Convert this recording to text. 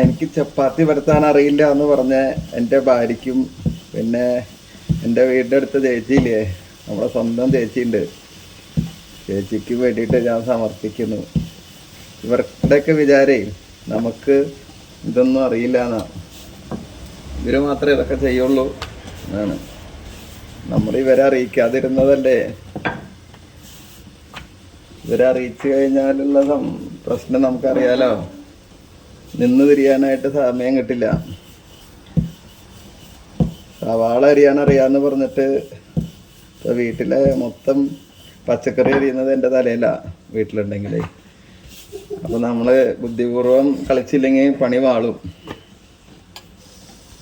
എനിക്ക് ചപ്പാത്തി പരത്താൻ അറിയില്ല എന്ന് പറഞ്ഞ എൻ്റെ ഭാര്യയ്ക്കും പിന്നെ എൻ്റെ വീടിൻ്റെ അടുത്ത് ചേച്ചിയില്ലേ, നമ്മുടെ സ്വന്തം ചേച്ചിയുണ്ട്, ചേച്ചിക്ക് വേണ്ടിയിട്ട് ഞാൻ സമർപ്പിക്കുന്നു. ഇവരുടെയൊക്കെ വിചാരേ നമുക്ക് ഇതൊന്നും അറിയില്ല എന്നാണ്. ഇവർ മാത്രമേ ഇതൊക്കെ ചെയ്യുള്ളൂ എന്നാണ്. നമ്മൾ ഇവരെ അറിയിക്കാതിരുന്നതല്ലേ. ഇവരെ അറിയിച്ചു കഴിഞ്ഞാലുള്ള പ്രശ്നം നമുക്കറിയാലോ. നിന്ന് തിരിയാനായിട്ട് സമയം കിട്ടില്ല. സവാള അരിയാൻ അറിയാമെന്ന് പറഞ്ഞിട്ട് വീട്ടിലെ മൊത്തം പച്ചക്കറി അരിയുന്നത് എൻ്റെ തലയിലാണ് വീട്ടിലുണ്ടെങ്കിൽ. അപ്പോൾ നമ്മൾ ബുദ്ധിപൂർവ്വം കളിച്ചില്ലെങ്കിൽ പണി വാളും.